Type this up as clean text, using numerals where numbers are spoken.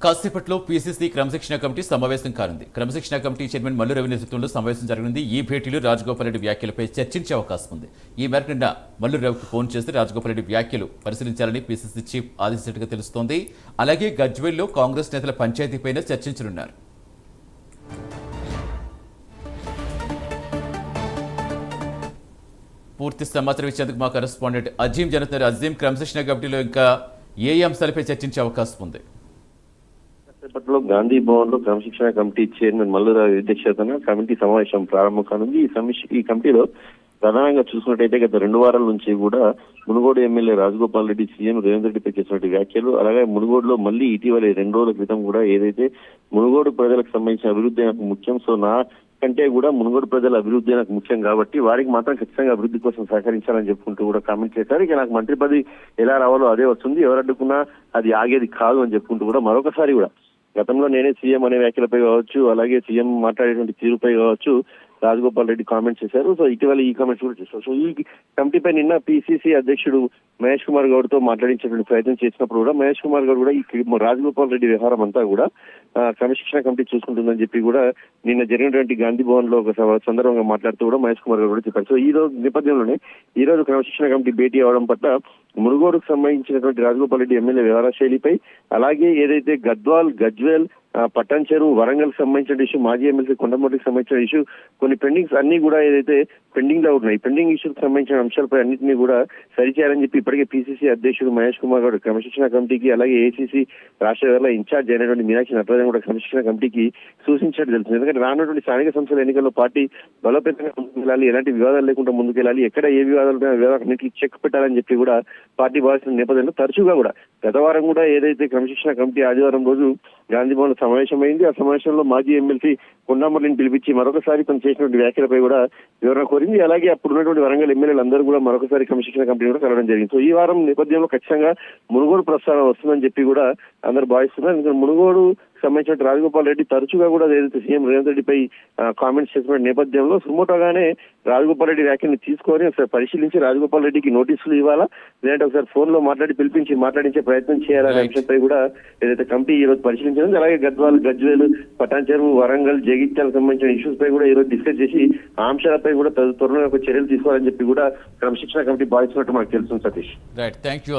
కాసేపట్లో పీసీసీ క్రమశిక్షణ కమిటీ సమావేశం కానుంది. క్రమశిక్షణ కమిటీ చైర్మన్ మల్లు రవి నేతృత్వంలో సమావేశం జరగనుంది. ఈ భేటీలో రాజగోపాల్ రెడ్డి వ్యాఖ్యలపై చర్చించే అవకాశం ఉంది. ఈ మేరకు నిన్న మల్లు రవికి ఫోన్ చేసి రాజగోపాల్ రెడ్డి వ్యాఖ్యలు పరిశీలించాలని పీసీసీ చీఫ్ ఆదేశించినట్టుగా తెలుస్తోంది. అలాగే గజ్వేల్లో కాంగ్రెస్ నేతల పంచాయతీపైన చర్చించనున్నారు. పూర్తి సమాచారం ఇచ్చేందుకు మా కరెస్పాండెంట్ అజీం జనతర్. అజీం, క్రమశిక్షణ కమిటీలో ఇంకా ఏ అంశాలపై చర్చించే అవకాశం ఉంది? సేపట్లో గాంధీ భవన్ లో క్రమశిక్షణ కమిటీ చైర్మన్ మల్లురావు అధ్యక్షతన కమిటీ సమావేశం ప్రారంభం కానుంది. ఈ కమిటీలో ప్రధానంగా చూసుకున్నట్టయితే గత 2 వారాల నుంచి కూడా మునుగోడు ఎమ్మెల్యే రాజగోపాల్ రెడ్డి సీఎం రేవంత్ రెడ్డిపై చేసినటువంటి వ్యాఖ్యలు, అలాగే మునుగోడులో మళ్ళీ ఇటీవల 2 రోజుల క్రితం కూడా ఏదైతే మునుగోడు ప్రజలకు సంబంధించిన అభివృద్ధి నాకు ముఖ్యం, సో నా కంటే కూడా మునుగోడు ప్రజల అభివృద్ధి నాకు ముఖ్యం కాబట్టి వారికి మాత్రం ఖచ్చితంగా అభివృద్ధి కోసం సహకరించాలని చెప్పుకుంటూ కూడా కామెంట్ చేశారు. ఇక నాకు మంత్రి పదవి ఎలా రావాలో అదే వస్తుంది, ఎవరు అడ్డుకున్నా అది ఆగేది కాదు అని చెప్పుకుంటూ కూడా మరొకసారి కూడా గతంలో నేనే సీఎం అనే వ్యాఖ్యలపై కావచ్చు, అలాగే సీఎం మాట్లాడేటువంటి తీరుపై కావచ్చు రాజగోపాల్ రెడ్డి కామెంట్ చేశారు. సో ఇటీవల ఈ కామెంట్స్ కూడా చేశారు. సో ఈ కమిటీపై నిన్న పిసిసి అధ్యక్షుడు మహేష్ కుమార్ గౌడ్ తో మాట్లాడించేటువంటి ప్రయత్నం చేసినప్పుడు కూడా మహేష్ కుమార్ గౌడ్ కూడా ఈ రాజగోపాల్ రెడ్డి వ్యవహారం అంతా కూడా క్రమశిక్షణ కమిటీ చూసుకుంటుందని చెప్పి కూడా నిన్న జరిగినటువంటి గాంధీ భవన్ లో ఒక సందర్భంగా మాట్లాడుతూ కూడా మహేష్ కుమార్ గౌడ్ కూడా చెప్పారు. సో ఈ రోజు నేపథ్యంలోనే ఈ రోజు క్రమశిక్షణ కమిటీ భేటీ అవడం పట్ల మునుగోడుకు సంబంధించినటువంటి రాజగోపాల్ రెడ్డి ఎమ్మెల్యే వ్యవహార శైలిపై, అలాగే ఏదైతే గజ్వేల్ పట్టణ్ చెరువు వరంగల్ సంబంధించిన ఇష్యూ, మాజీ ఎమ్మెల్సీ కొండమూటికి సంబంధించిన ఇష్యూ, కొన్ని పెండింగ్స్ అన్ని కూడా ఏదైతే పెండింగ్ లో ఉన్నాయి, పెండింగ్ ఇష్యూకి సంబంధించిన అంశాలపై అన్నింటినీ కూడా సరిచేయాలని చెప్పి ఇప్పటికే పిసిసి అధ్యక్షుడు మహేష్ కుమార్ గౌడ్ క్రమశిక్షణ కమిటీకి, అలాగే ఏసీసీ రాష్ట్ర వ్యవహారాల ఇన్ఛార్జ్ అయినటువంటి మీనాక్షి నటరాజన్ కూడా క్రమశిక్షణ కమిటీకి సూచించినట్టు తెలుస్తుంది. ఎందుకంటే రానున్నటువంటి స్థానిక సంస్థల ఎన్నికల్లో పార్టీ బలోపేతంగా ముందుకు వెళ్ళాలి, ఎలాంటి వివాదాలు లేకుండా ముందుకెళ్ళాలి, ఎక్కడ ఏ వివాదాలన్నింటికి చెక్ పెట్టాలని చెప్పి కూడా పార్టీ భావిస్తున్న నేపథ్యంలో తరచుగా కూడా గత వారం కూడా ఏదైతే క్రమశిక్షణ కమిటీ ఆదివారం రోజు గాంధీ భవన్ సమావేశమైంది. ఆ సమావేశంలో మాజీ ఎమ్మెల్సీ కొండామర్లిని పిలిపించి మరొకసారి తను చేసినటువంటి వ్యాఖ్యలపై కూడా వివరణ కోరింది. అలాగే అప్పుడు ఉన్నటువంటి వరంగల్ ఎమ్మెల్యేలు అందరూ కూడా మరొకసారి క్రమశిక్షణ కమిటీ కూడా కలవడం జరిగింది. సో ఈ వారం నేపథ్యంలో ఖచ్చితంగా మునుగోడు ప్రస్తావన వస్తుందని చెప్పి కూడా అందరూ భావిస్తున్నారు. ఎందుకంటే మునుగోడు సంబంధించిన రాజగోపాల్ రెడ్డి తరచుగా కూడా ఏదైతే సీఎం రేవంత్ రెడ్డిపై కామెంట్స్ చేసిన నేపథ్యంలో సుమోటోగానే రాజగోపాల్ రెడ్డి వ్యాఖ్యలను తీసుకొని ఒకసారి పరిశీలించి రాజగోపాల్ రెడ్డికి నోటీసులు ఇవ్వాలా, లేదంటే ఒకసారి ఫోన్ లో మాట్లాడించే ప్రయత్నం చేయాలనే అంశంపై కూడా ఏదైతే కమిటీ ఈ రోజు పరిశీలించింది. అలాగే గజ్వేల్ పటాన్ చెరువు వరంగల్ జగిత్యాలకు సంబంధించిన ఇష్యూస్ పై కూడా ఈ రోజు డిస్కస్ చేసి ఆ అంశాలపై కూడా త్వరలో చర్యలు తీసుకోవాలని చెప్పి కూడా క్రమశిక్షణ కమిటీ భావిస్తున్నట్టు మనకు తెలుస్తుంది. Satish, right, thank you.